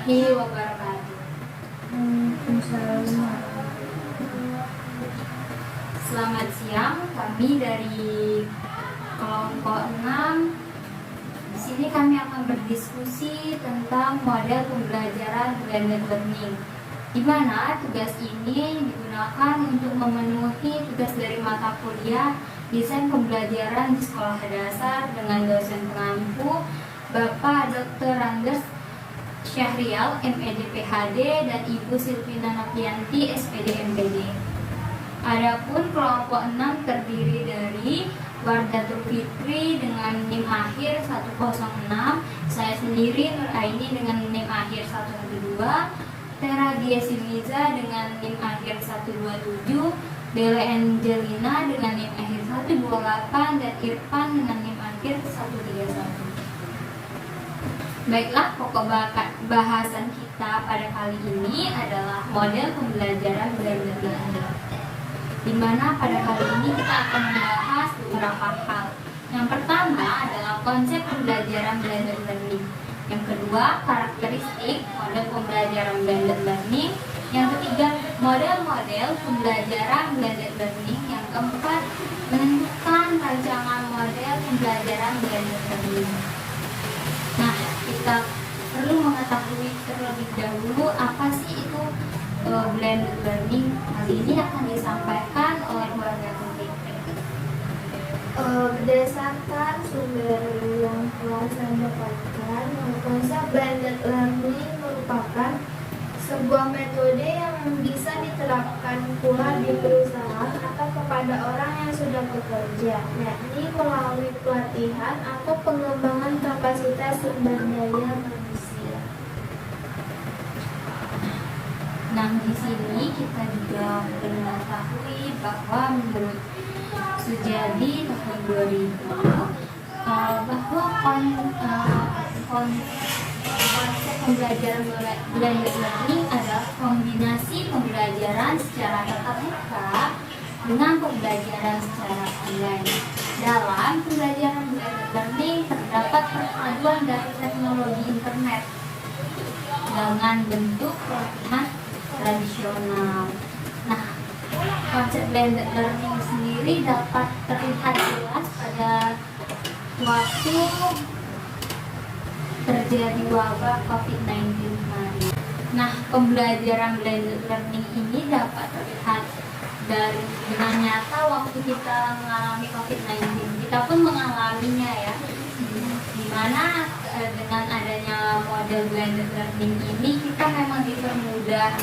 warahmatullahi wabarakatuh. Selamat siang, kami dari kelompok 6. Di sini kami akan berdiskusi tentang model pembelajaran blended learning, di mana tugas ini digunakan untuk memenuhi tugas dari mata kuliah desain pembelajaran di sekolah dasar dengan dosen pengampu Bapak Dr. Randes Syahrial, MED PhD, dan Ibu Silvina Novianti, SPD MPD. Adapun kelompok 6 terdiri dari Wardatul Fitri dengan NIM akhir 106, saya sendiri Nur Aini dengan NIM akhir 112, Tera Diesiliza dengan NIM akhir 127, Dele Angelina dengan NIM akhir 128, dan Irfan dengan NIM akhir 131. Baiklah, pokok bahasan kita pada kali ini adalah model pembelajaran blended learning, di mana pada kali ini kita akan membahas beberapa hal. Yang pertama adalah konsep pembelajaran blended learning. Yang kedua, karakteristik model pembelajaran blended learning. Yang ketiga, model-model pembelajaran blended learning. Yang keempat, menentukan rancangan model pembelajaran blended learning. Nah, kita perlu mengetahui terlebih dahulu apa sih itu blended learning. Kali ini akan disampaikan oleh Wardatul Fitri. Berdasarkan sumber yang telah saya dapatkan, konsep blended learning merupakan sebuah metode yang bisa diterapkan pula di perusahaan atau kepada orang yang sudah bekerja, yakni melalui pelatihan atau pengembangan kapasitas sumber daya manusia. Nah, di sini kita juga mengetahui bahwa menurut Sujadi tahun 2000 bahwa konsep pembelajaran blended learning adalah kombinasi pembelajaran secara tatap muka dengan pembelajaran secara online. Dalam pembelajaran blended learning terdapat perpaduan dari teknologi internet dengan bentuk pelatihan tradisional. Nah, konsep blended learning sendiri dapat terlihat jelas pada waktu terjadi wabah COVID-19 kemarin. Nah, pembelajaran blended learning ini dapat terlihat dengan nyata waktu kita mengalami COVID-19. Kita pun mengalaminya ya, dimana dengan adanya model blended learning ini kita memang dipermudah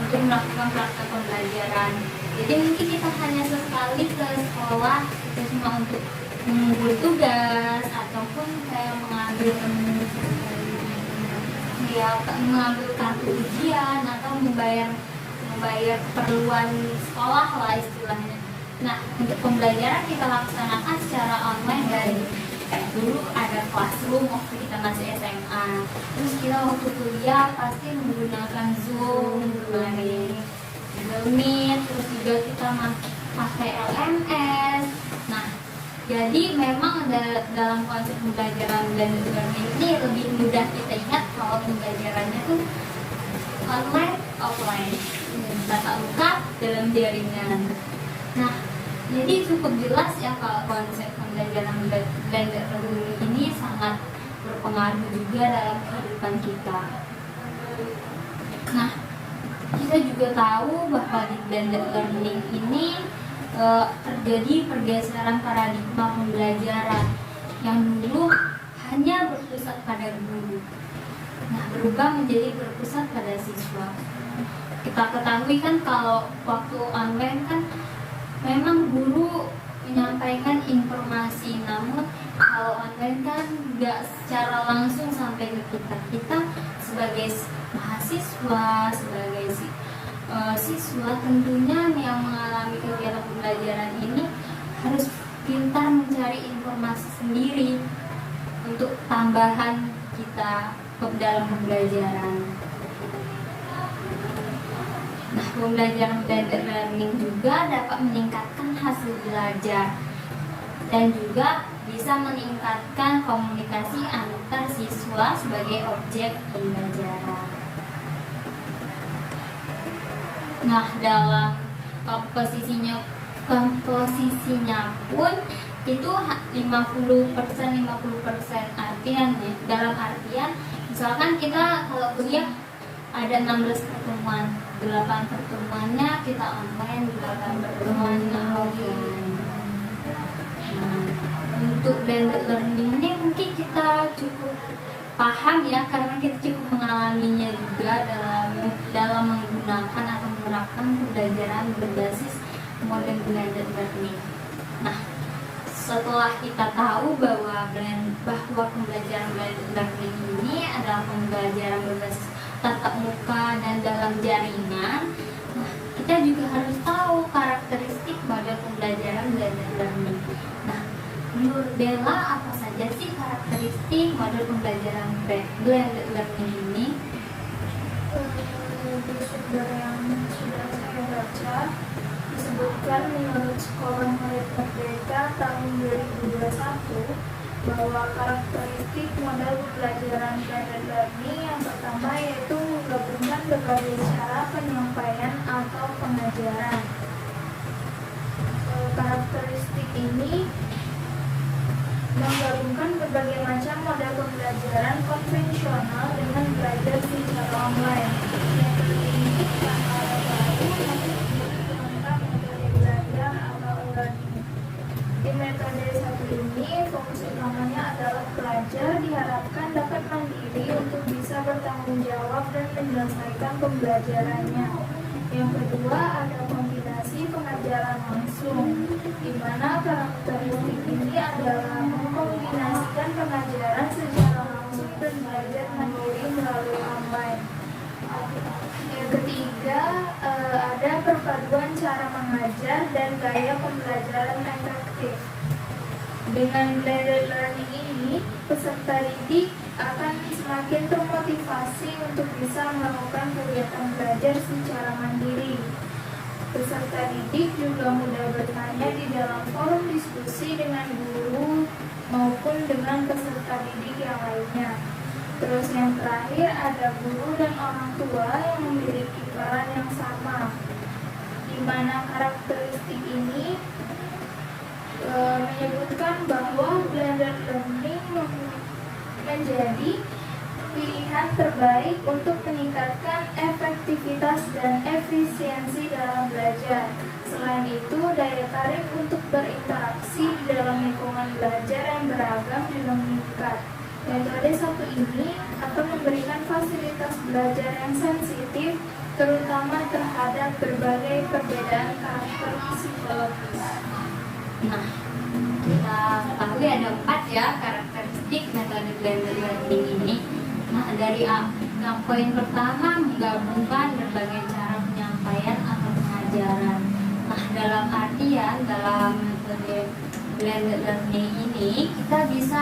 untuk melakukan praktek pembelajaran. Jadi mungkin kita hanya sesekali ke sekolah, kita cuma untuk menunggu tugas ataupun kayak mengambil kartu ujian atau membayar keperluan sekolah lah istilahnya. Nah, untuk pembelajaran kita laksanakan secara online dari dulu ada classroom waktu kita masih SMA. Terus kita waktu kuliah pasti menggunakan Zoom, Google Meet, terus juga kita pakai LMS. Nah, jadi memang dalam konsep pembelajaran blended learning ini lebih mudah kita ingat kalau pembelajarannya tuh online, offline, tatap muka dalam jaringan. Nah, jadi cukup jelas ya kalau konsep pembelajaran blended learning ini sangat berpengaruh juga dalam kehidupan kita. Nah, kita juga tahu bahwa di blended learning ini terjadi pergeseran paradigma pembelajaran yang dulu hanya berpusat pada guru. Nah, berubah menjadi berpusat pada siswa. Kita ketahui kan kalau waktu online kan memang guru menyampaikan informasi, namun kalau online kan nggak secara langsung sampai ke kita. Kita sebagai mahasiswa, sebagai siswa tentunya yang mengalami kegiatan pembelajaran ini harus pintar mencari informasi sendiri untuk tambahan kita ke dalam pembelajaran. Nah, pembelajaran blended learning juga dapat meningkatkan hasil belajar dan juga bisa meningkatkan komunikasi antar siswa sebagai objek pembelajaran. Nah, dalam komposisinya pun itu 50% artian ya. Dalam artian misalkan kita kalau kuliah ada 16 pertemuan, 8 pertemuannya kita online, 8 pertemuannya offline. Nah, untuk blended learning ini mungkin kita cukup paham ya, karena kita cukup mengalaminya juga dalam menggunakan atau menerapkan pembelajaran berbasis model blended learning. Nah, setelah kita tahu bahwa pembelajaran blended learning ini adalah pembelajaran berbasis tatap muka dan dalam jaringan, nah, kita juga harus tahu karakteristik model pembelajaran blended learning. Nah, menurut Bella, apa saja sih karakteristik model pembelajaran blended learning ini? Di sumber yang sudah saya baca disebutkan menurut Sekolah Murid Merdeka tahun 2021 bahwa karakteristik model pembelajaran blended learning yang pertama yaitu menggabungkan berbagai cara penyampaian atau pengajaran. Karakteristik ini menggabungkan berbagai macam model pembelajaran konvensional dengan belajar secara online. Metode ini bukan hal baru, namun menggunakan metode belajar atau e-learning. Di metode satu ini, fokus utamanya adalah pelajar diharapkan dapat mandiri untuk bisa bertanggung jawab dan menyelesaikan pembelajarannya. Yang kedua, ada kombinasi pengajaran langsung, di mana karakteristik ini adalah mengkombinasikan pengajaran secara langsung dan belajar mandiri melalui online. Yang ketiga, ada perpaduan cara mengajar dan gaya pembelajaran efektif. Dengan blended learning ini, peserta didik akan semakin termotivasi untuk bisa melakukan kegiatan belajar secara mandiri. Peserta didik juga mudah bertanya di dalam forum diskusi dengan guru maupun dengan peserta didik yang lainnya. Terus yang terakhir, ada guru dan orang tua yang memiliki peran yang sama, di mana karakteristik ini menyebutkan bahwa blended learning menjadi pilihan terbaik untuk meningkatkan efektivitas dan efisiensi dalam belajar. Selain itu, daya tarik untuk berinteraksi di dalam lingkungan belajar yang beragam juga meningkat. Metode satu ini akan memberikan fasilitas belajar yang sensitif, terutama terhadap berbagai perbedaan karakter psikologis. Nah, kita ketahui ada 4 ya karakteristik metode blended learning ini. Nah, dari yang poin pertama, menggabungkan berbagai cara penyampaian atau pengajaran. Nah, dalam artian dalam metode blended learning ini kita bisa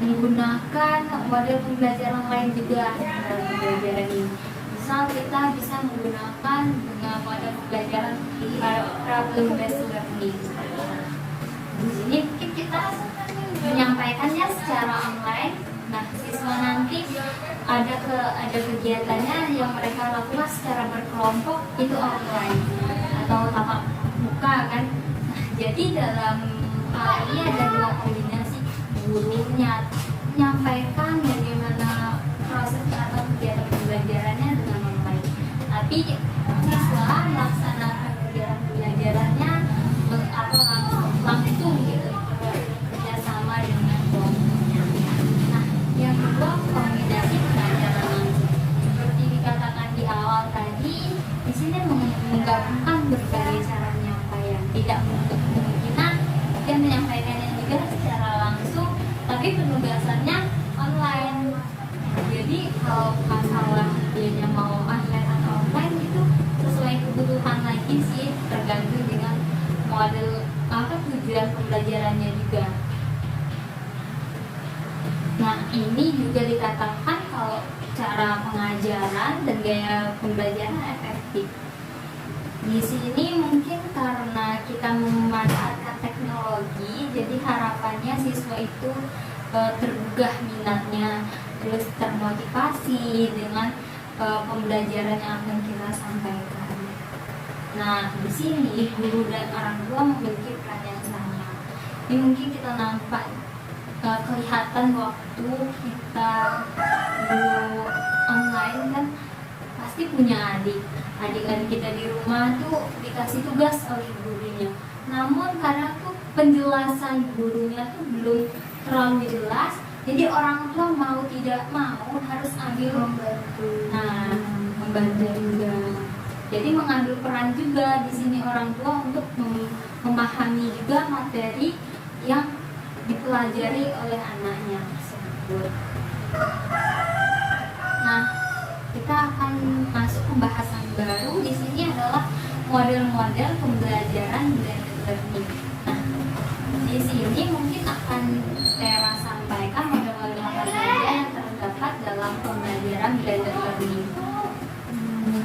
menggunakan model pembelajaran lain juga dalam pembelajaran ini. Misal kita bisa menggunakan dengan model pembelajaran problem based learning. Di sini mungkin kita menyampaikannya secara online. Nah, siswa nanti ada kegiatannya yang mereka lakukan secara berkelompok itu online atau tatap muka kan. Nah, jadi dalam hal ini ada 2 kombinasi, gurunya menyampaikan bagaimana proses atau kegiatan pembelajarannya dengan online, tapi siswa melaksanakan kegiatan pembelajarannya atau langsung gitu kerjasama dengan kelompoknya. Nah, yang kedua, kombinasi pengajaran langsung. Seperti dikatakan di awal tadi, di sini menggabungkan berbagai cara penyampaian. Tidak menutup kemungkinan dia menyampaikannya juga secara langsung, tapi penugasannya online. Jadi kalau masalah dia mau online atau offline itu sesuai kebutuhan lagi sih, tergantung dengan model tujuan pembelajarannya juga. Nah, ini juga dikatakan kalau cara pengajaran dan gaya pembelajaran efektif. Di sini mungkin karena kita memanfaatkan teknologi, jadi harapannya siswa itu tergugah minatnya, terus termotivasi dengan pembelajaran yang akan kita sampaikan. Nah, di sini guru dan orang tua memiliki peran yang sama. Ini mungkin kita nampak kelihatan waktu kita guru online kan pasti punya adik-adik kita di rumah tuh dikasih tugas oleh gurunya. Namun karena tuh penjelasan gurunya tuh belum terlalu jelas, jadi orang tua mau tidak mau harus ambil membantu juga. Jadi mengambil peran juga di sini orang tua untuk memahami juga materi yang dipelajari oleh anaknya tersebut. Nah, kita akan masuk pembahasan baru. Di sini adalah model-model pembelajaran blended learning. Nah, di sini mungkin akan Tera sampaikan model-model apa saja yang terdapat dalam pembelajaran blended learning.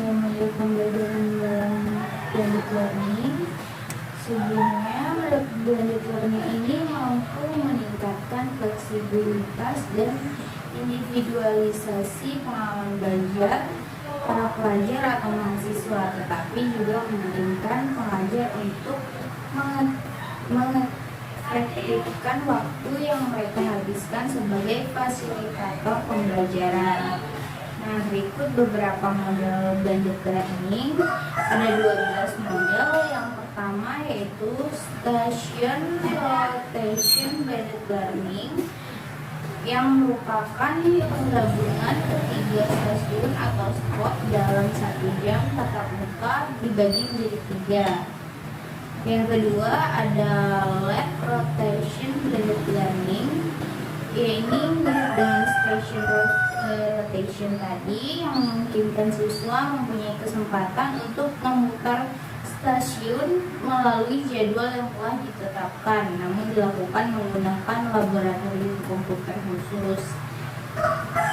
Model pembelajaran dalam blended learning. Sebelumnya, model blended learning ini mampu meningkatkan fleksibilitas dan individualisasi pengalaman belajar para pelajar atau mahasiswa, tetapi juga memungkinkan pengajar untuk mengefektifkan waktu yang mereka habiskan sebagai fasilitator pembelajaran. Nah, berikut beberapa model blended learning. Ada 12 model. Yang pertama yaitu Station Rotation Blended Learning, yang merupakan penggabungan ketiga stasiun atau spot dalam 1 jam tatap muka dibagi menjadi 3. Yang kedua ada Lab Rotation Blended Learning, yaitu mirip dengan Station Rotation tadi, yang memungkinkan siswa mempunyai kesempatan untuk memutar stasiun melalui jadwal yang telah ditetapkan, namun dilakukan menggunakan laboratorium komputer khusus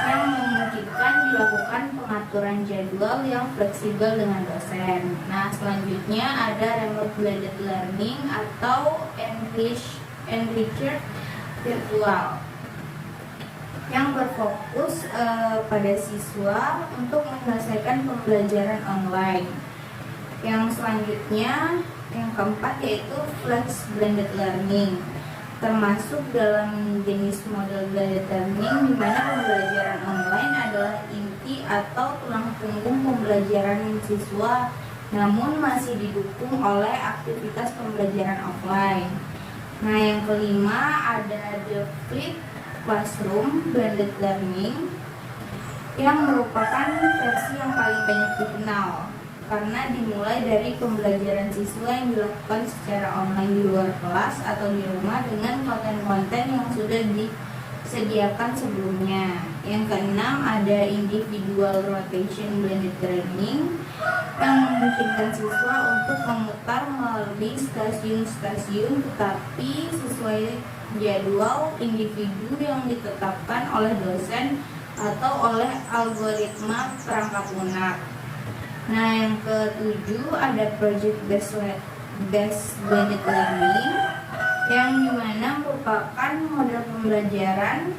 yang memungkinkan dilakukan pengaturan jadwal yang fleksibel dengan dosen. Nah, selanjutnya ada remote blended learning atau enriched virtual, yang berfokus pada siswa untuk menyelesaikan pembelajaran online. Yang selanjutnya, yang keempat yaitu flex blended learning, termasuk dalam jenis model blended learning di mana pembelajaran online adalah inti atau tulang punggung pembelajaran siswa, namun masih didukung oleh aktivitas pembelajaran offline. Nah, yang kelima ada the flipped classroom blended learning, yang merupakan versi yang paling banyak dikenal karena dimulai dari pembelajaran siswa yang dilakukan secara online di luar kelas atau di rumah dengan konten-konten yang sudah disediakan sebelumnya. Yang keenam ada individual rotation blended learning, yang memungkinkan siswa untuk memutar melalui stasiun-stasiun tetapi sesuai jadwal individu yang ditetapkan oleh dosen atau oleh algoritma perangkat lunak. Nah, yang ketujuh ada project based blended learning, yang dimana merupakan model pembelajaran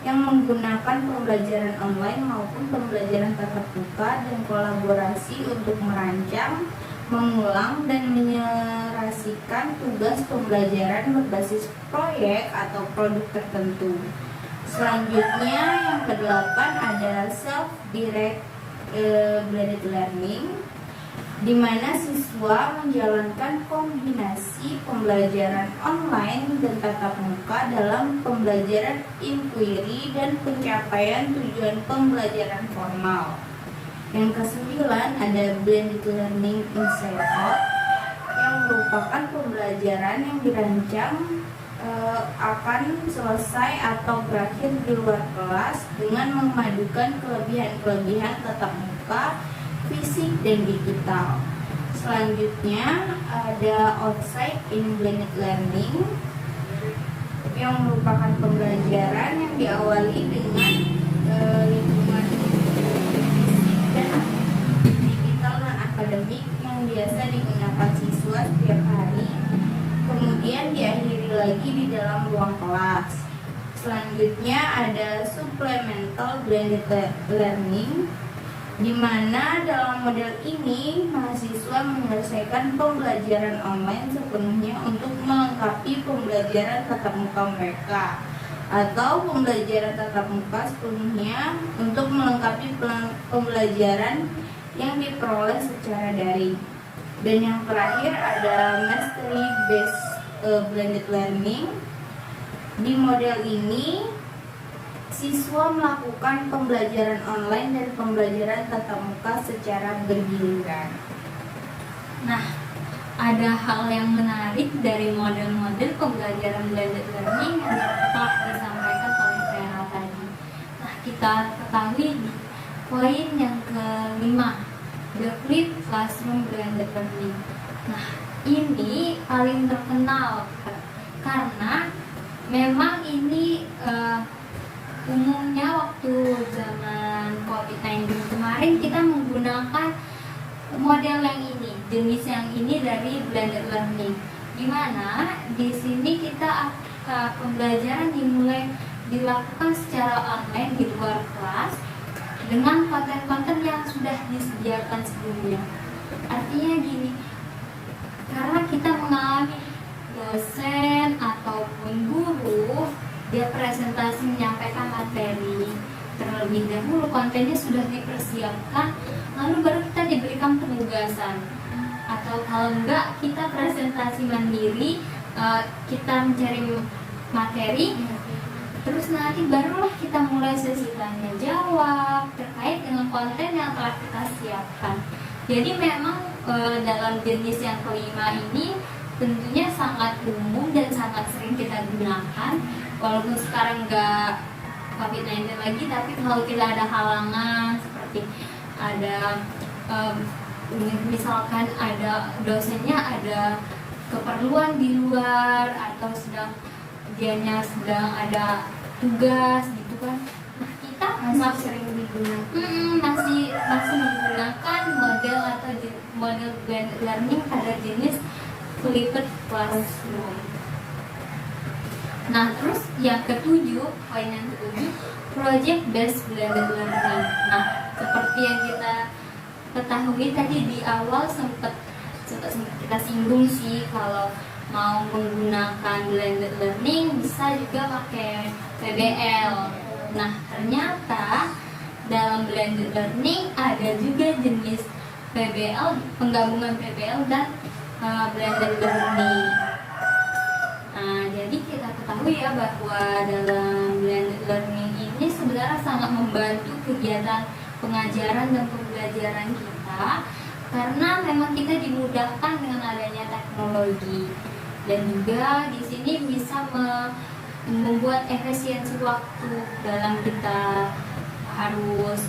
yang menggunakan pembelajaran online maupun pembelajaran tatap muka dan kolaborasi untuk merancang, mengulang, dan menyelesaikan tugas pembelajaran berbasis proyek atau produk tertentu. Selanjutnya yang kedelapan ada self-direct blended learning, di mana siswa menjalankan kombinasi pembelajaran online dan tatap muka dalam pembelajaran inquiry dan pencapaian tujuan pembelajaran formal. Yang kesembilan ada blended learning inside out, yang merupakan pembelajaran yang dirancang akan selesai atau berakhir di luar kelas dengan memadukan kelebihan-kelebihan tatap muka, fisik, dan digital. Selanjutnya ada outside in blended learning, yang merupakan pembelajaran yang diawali dengan lingkungan fisik dan digital dan akademik yang biasa digunakan siswa setiap hari, kemudian diakhiri lagi di dalam ruang kelas. Selanjutnya ada supplemental blended learning, di mana dalam model ini mahasiswa juga menyelesaikan pembelajaran online sepenuhnya untuk melengkapi pembelajaran tatap muka mereka, atau pembelajaran tatap muka sepenuhnya untuk melengkapi pembelajaran yang diperoleh secara daring. Dan yang terakhir ada Mastery Based Blended Learning. Di model ini siswa melakukan pembelajaran online dan pembelajaran tatap muka secara bergiliran. Nah, ada hal yang menarik dari model-model pembelajaran blended learning yang telah disampaikan oleh Vera tadi. Nah, kita ketahui di poin yang kelima, the flipped classroom blended learning. Nah, ini paling terkenal karena memang ini umumnya waktu zaman COVID-19 kemarin kita menggunakan model yang ini, jenis yang ini dari blended learning. Dimana di sini kita pembelajaran dimulai dilakukan secara online di luar kelas dengan konten-konten yang sudah disediakan sebelumnya. Artinya gini, karena kita mengalami dosen ataupun guru dia presentasi menyampaikan materi terlebih dahulu, kontennya sudah dipersiapkan, lalu baru kita diberikan penugasan. Atau kalau enggak kita presentasi mandiri, kita mencari materi, terus nanti barulah kita mulai sesi tanya jawab terkait dengan konten yang telah kita siapkan. Jadi memang dalam jenis yang kelima ini tentunya sangat umum dan sangat sering kita gunakan. Walaupun sekarang nggak COVID-19 lagi, tapi kalau tidak ada halangan seperti ada misalkan ada dosennya ada keperluan di luar atau dianya sedang ada tugas gitu kan, nah kita masih sering digunakan masih menggunakan model atau model blended learning pada jenis flipped classroom. Nah, terus yang ketujuh, poin yang ketujuh, project based blended learning. Nah, seperti yang kita ketahui tadi di awal sempat kita singgung sih, kalau mau menggunakan blended learning bisa juga pakai PBL. Nah, ternyata dalam blended learning ada juga jenis PBL, penggabungan PBL dan blended learning. Nah, jadi kita ketahui ya bahwa dalam blended learning ini sebenarnya sangat membantu kegiatan pengajaran dan pembelajaran kita, karena memang kita dimudahkan dengan adanya teknologi, dan juga di sini bisa membuat efisiensi waktu dalam kita harus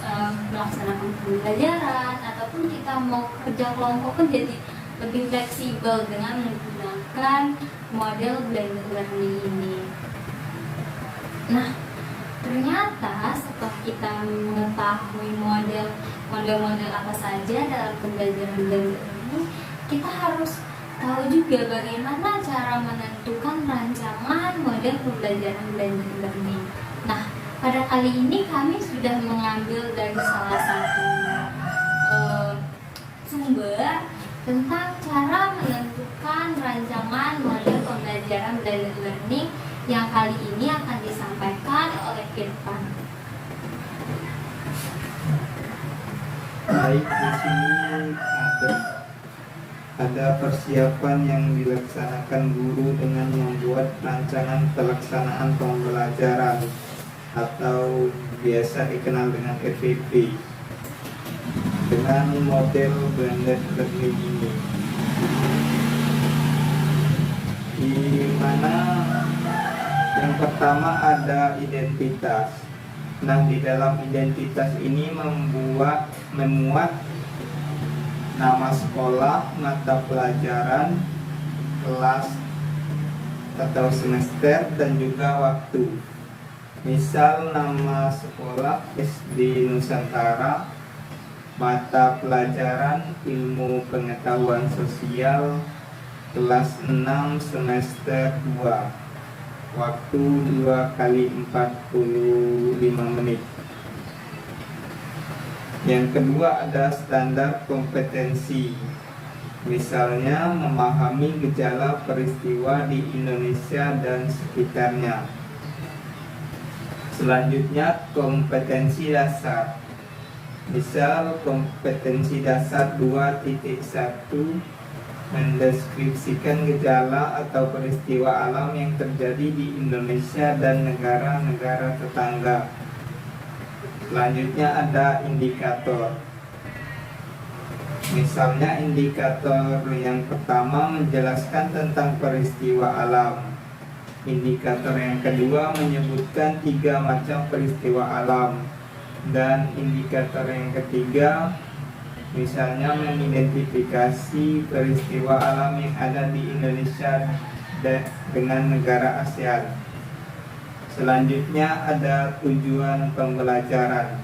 melaksanakan pembelajaran ataupun kita mau kerja kelompok pun jadi lebih fleksibel dengan menggunakan model blended learning ini. Nah, ternyata setelah kita mengetahui model-model apa saja dalam pembelajaran blended learning, kita harus tahu juga bagaimana cara menentukan rancangan model pembelajaran blended learning. Nah, pada kali ini kami sudah mengambil dari salah satu sumber tentang cara menentukan rancangan model pembelajaran blended learning yang kali ini akan disampaikan oleh Irfan. Baik, di sini ada persiapan yang dilaksanakan guru dengan membuat rancangan pelaksanaan pembelajaran atau biasa dikenal dengan RPP dengan model blended learning ini, di mana yang pertama ada identitas. Nah, di dalam identitas ini memuat nama sekolah, mata pelajaran, kelas atau semester, dan juga waktu. Misal nama sekolah SD Nusantara, mata pelajaran ilmu pengetahuan sosial, kelas 6 semester 2, waktu 2 kali 45 menit. Yang kedua ada standar kompetensi. Misalnya memahami gejala peristiwa di Indonesia dan sekitarnya. Selanjutnya kompetensi dasar. Misal kompetensi dasar 2.1 mendeskripsikan gejala atau peristiwa alam yang terjadi di Indonesia dan negara-negara tetangga. Selanjutnya ada indikator. Misalnya indikator yang pertama menjelaskan tentang peristiwa alam. Indikator yang kedua menyebutkan 3 macam peristiwa alam. Dan indikator yang ketiga misalnya mengidentifikasi peristiwa alam yang ada di Indonesia dengan negara ASEAN. Selanjutnya ada tujuan pembelajaran.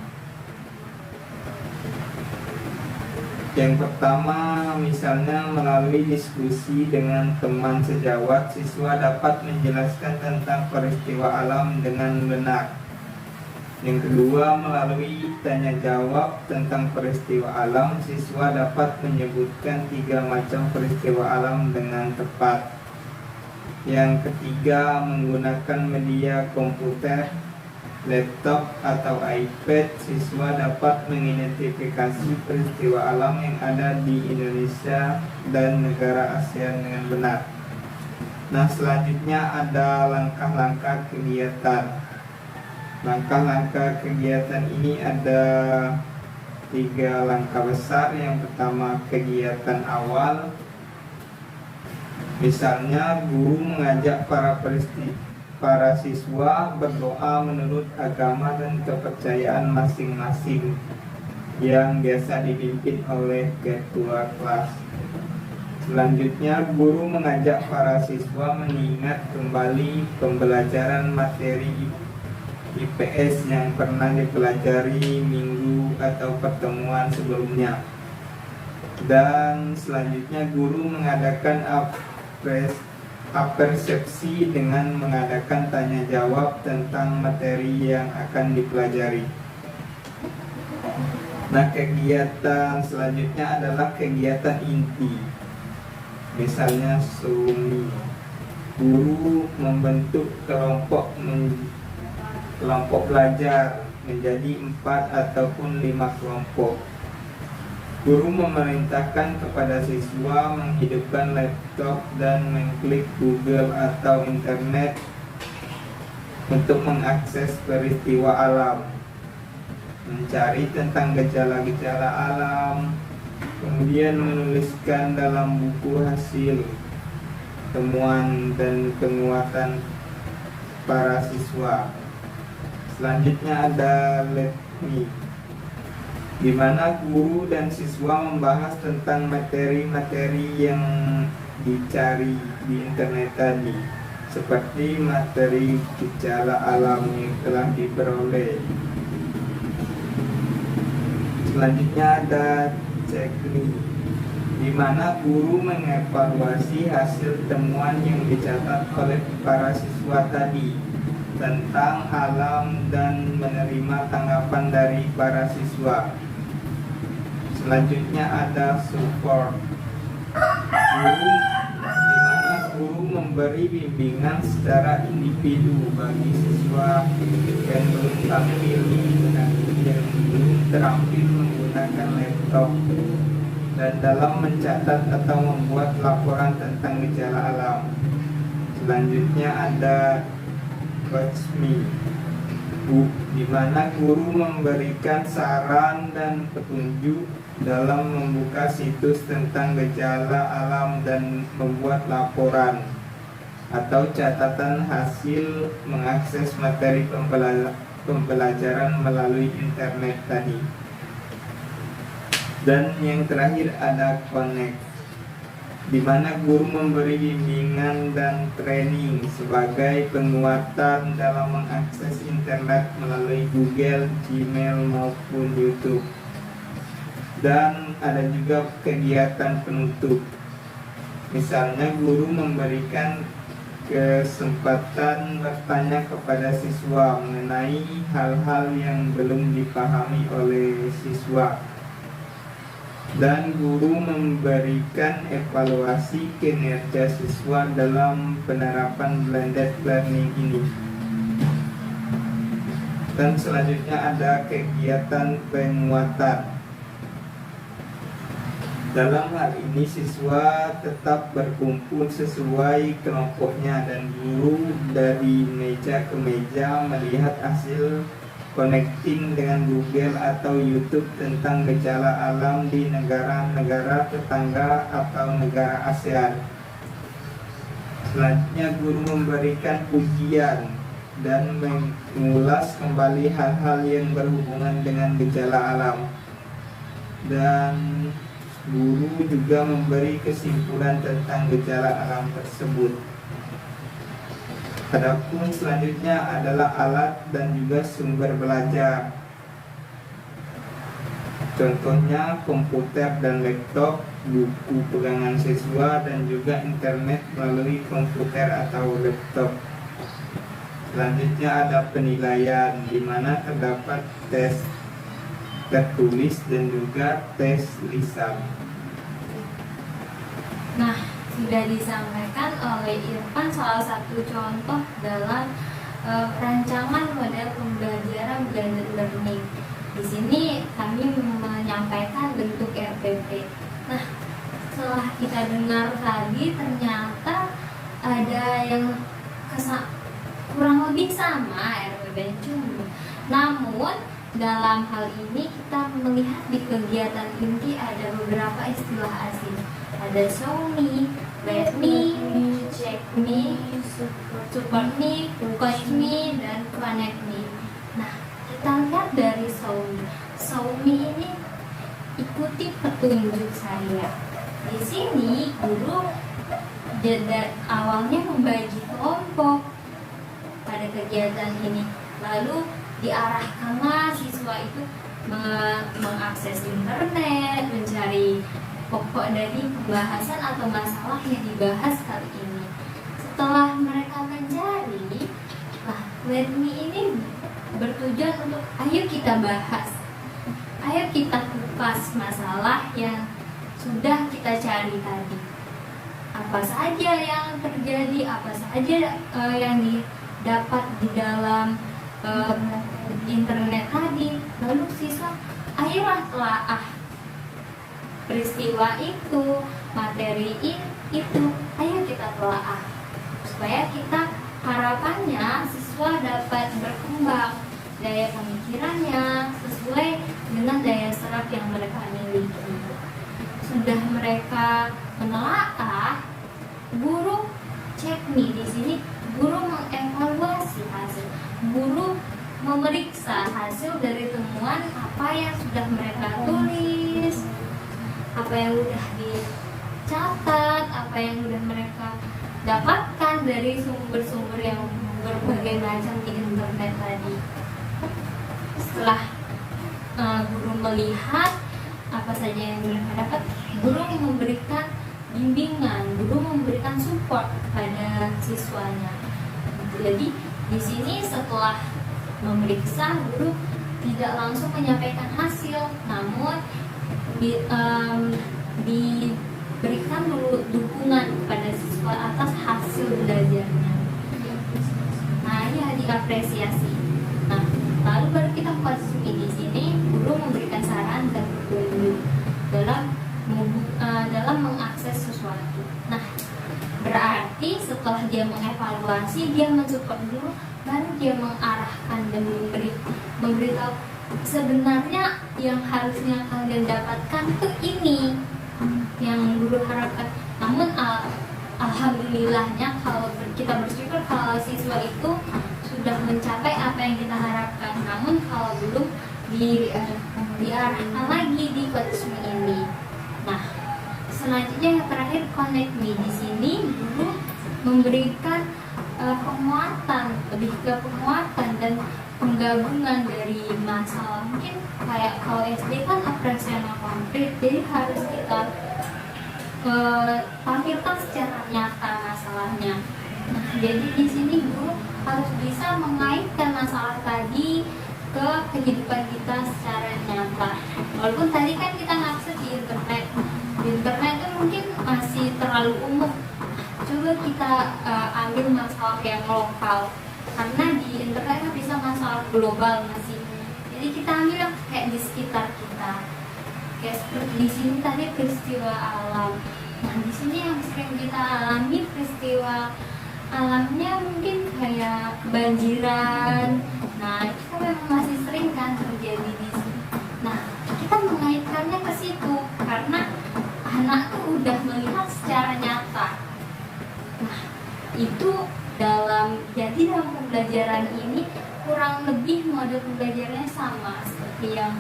Yang pertama, misalnya melalui diskusi dengan teman sejawat, siswa dapat menjelaskan tentang peristiwa alam dengan benar. Yang kedua, melalui tanya jawab tentang peristiwa alam, siswa dapat menyebutkan 3 macam peristiwa alam dengan tepat. Yang ketiga, menggunakan media komputer, laptop atau iPad, siswa dapat mengidentifikasi peristiwa alam yang ada di Indonesia dan negara ASEAN dengan benar. Nah, selanjutnya ada langkah-langkah kegiatan. Langkah-langkah kegiatan ini ada 3 langkah besar. Yang pertama, kegiatan awal. Misalnya guru mengajak para siswa berdoa menurut agama dan kepercayaan masing-masing yang biasa dipimpin oleh ketua kelas. Selanjutnya, guru mengajak para siswa mengingat kembali pembelajaran materi IPS yang pernah dipelajari minggu atau pertemuan sebelumnya. Dan selanjutnya, guru mengadakan apersepsi dengan mengadakan tanya jawab tentang materi yang akan dipelajari. Nah, kegiatan selanjutnya adalah kegiatan inti. Misalnya SUMI. Guru membentuk kelompok belajar menjadi 4 ataupun 5 kelompok. Guru memerintahkan kepada siswa menghidupkan laptop dan mengklik Google atau internet untuk mengakses peristiwa alam, mencari tentang gejala-gejala alam, kemudian menuliskan dalam buku hasil temuan dan penguatan para siswa. Selanjutnya ada Let Me, di mana guru dan siswa membahas tentang materi-materi yang dicari di internet tadi, seperti materi gejala alam yang telah diperoleh. Selanjutnya ada Check Me, di mana guru mengevaluasi hasil temuan yang dicatat oleh para siswa tadi tentang alam dan menerima tanggapan dari para siswa. Selanjutnya ada support, di mana guru memberi bimbingan secara individu bagi siswa yang belum terampil menggunakan laptop dan dalam mencatat atau membuat laporan tentang gejala alam. Selanjutnya ada Watch Me, di mana guru memberikan saran dan petunjuk dalam membuka situs tentang gejala alam dan membuat laporan atau catatan hasil mengakses materi pembelajaran melalui internet tadi. Dan yang terakhir ada Connect, di mana guru memberi bimbingan dan training sebagai penguatan dalam mengakses internet melalui Google, Gmail maupun YouTube. Dan ada juga kegiatan penutup. Misalnya guru memberikan kesempatan bertanya kepada siswa mengenai hal-hal yang belum dipahami oleh siswa. dan guru memberikan evaluasi kinerja siswa dalam penerapan blended learning ini. Dan selanjutnya ada kegiatan penguatan. Dalam hal ini siswa tetap berkumpul sesuai kelompoknya dan guru dari meja ke meja melihat hasil connecting dengan Google atau YouTube tentang gejala alam di negara-negara tetangga atau negara ASEAN. Selanjutnya guru memberikan pujian dan mengulas kembali hal-hal yang berhubungan dengan gejala alam. Dan guru juga memberi kesimpulan tentang gejala alam tersebut. Adapun selanjutnya adalah alat dan juga sumber belajar. Contohnya komputer dan laptop, buku pegangan siswa, dan juga internet melalui komputer atau laptop. Selanjutnya ada penilaian, di mana terdapat tes tertulis dan juga tes lisan. Nah, sudah disampaikan oleh Irfan salah satu contoh dalam rancangan model pembelajaran blended learning. Di sini kami menyampaikan bentuk RPP. Nah, setelah kita dengar tadi ternyata ada yang kurang lebih sama RPP cuma. Namun dalam hal ini kita melihat di kegiatan inti ada beberapa istilah asing. Ada show me, let me, check me, support me, coach me, dan connect me. Nah, kita lihat dari show me. Show me ini ikuti petunjuk saya. Di sini guru awalnya membagi kelompok pada kegiatan ini, lalu diarahkanlah siswa itu mengakses internet, mencari pokok dari pembahasan atau masalah yang dibahas kali ini. Setelah mereka mencari, learning ini bertujuan untuk ayo kita bahas, ayo kita kupas masalah yang sudah kita cari tadi. Apa saja yang terjadi, apa saja yang didapat di dalam internet tadi. Lalu siswa ayolah telaah peristiwa itu, materi itu, ayo kita telaah supaya kita harapannya siswa dapat berkembang daya pemikirannya sesuai dengan daya serap yang mereka miliki. Sudah mereka menelaah, guru cek nih di sini, guru mengevaluasi hasil, guru memeriksa hasil dari temuan apa yang sudah mereka tulis, apa yang sudah dicatat, apa yang sudah mereka dapatkan dari sumber-sumber yang berbagai macam di internet tadi. Setelah guru melihat apa saja yang mereka dapat, guru memberikan bimbingan, guru memberikan support pada siswanya. Jadi di sini setelah memeriksa, guru tidak langsung menyampaikan hasil, namun diberikan dulu dukungan kepada siswa atas hasil belajarnya. Nah, ya diapresiasi. Nah, lalu baru kita konsumsi di sini, guru memberikan saran dan petunjuk dalam mengakses sesuatu. Nah, berarti setelah dia mengevaluasi, dia mensupport dulu, baru dia mengarahkan dan memberitahu sebenarnya yang harusnya kalian dapatkan itu ini yang guru harapkan. Namun alhamdulillahnya kalau kita bersyukur kalau siswa itu sudah mencapai apa yang kita harapkan. Namun kalau belum diarahkan lagi di coach me ini. Nah, selanjutnya yang terakhir connect me. Di sini guru memberikan penguatan, lebih ke penguatan dan penggabungan dari masalah. Mungkin kayak kalau SD kan operasional konkret, jadi harus kita tampilkan secara nyata masalahnya. Nah, jadi di sini guru harus bisa mengaitkan masalah tadi ke kehidupan kita secara nyata. Walaupun tadi kan kita maksud di internet itu mungkin masih terlalu umum. Coba kita ambil masalah yang lokal, karena di internet kan bisa masalah global masih. Jadi kita ambil yang kayak di sekitar kita. Kayak seperti di sini tadi peristiwa alam. Nah di sini yang sering kita alami peristiwa alamnya mungkin kayak kebanjiran. Nah itu kan memang masih sering kan terjadi di sini. Nah kita mengaitkannya ke situ karena anak tuh udah melihat secara nyata. Nah itu dalam pembelajaran ini kurang lebih model pembelajarannya sama seperti yang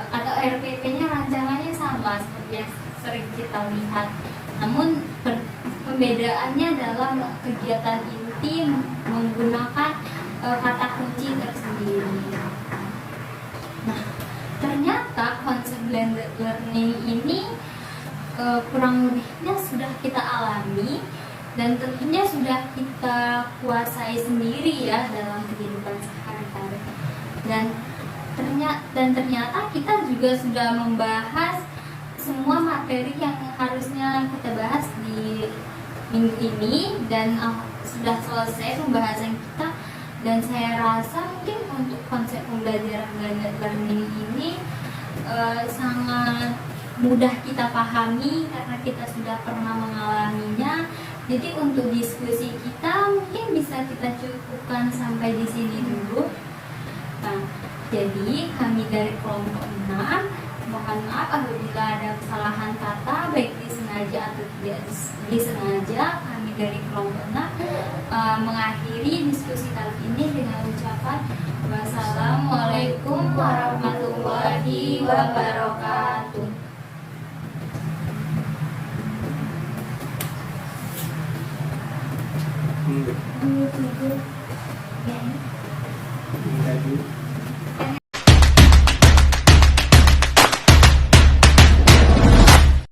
atau RPP-nya rancangannya sama seperti yang sering kita lihat. Namun pembedaannya dalam kegiatan inti menggunakan kata kunci tersendiri. Nah, ternyata konsep blended learning ini kurang lebihnya sudah kita alami dan tentunya sudah kita kuasai sendiri ya dalam kehidupan sehari-hari. Dan ternyata kita juga sudah membahas semua materi yang harusnya kita bahas di minggu ini dan sudah selesai pembahasan kita. Dan saya rasa mungkin untuk konsep pembelajaran blended learning ini sangat mudah kita pahami karena kita sudah pernah mengalaminya. Jadi untuk diskusi kita mungkin bisa kita cukupkan sampai di sini dulu. Nah, jadi kami dari kelompok 6 mohon maaf apabila ada kesalahan kata baik disengaja atau tidak disengaja. Kami dari kelompok 6 mengakhiri diskusi kali ini dengan ucapan wassalamualaikum warahmatullahi wabarakatuh. Tadi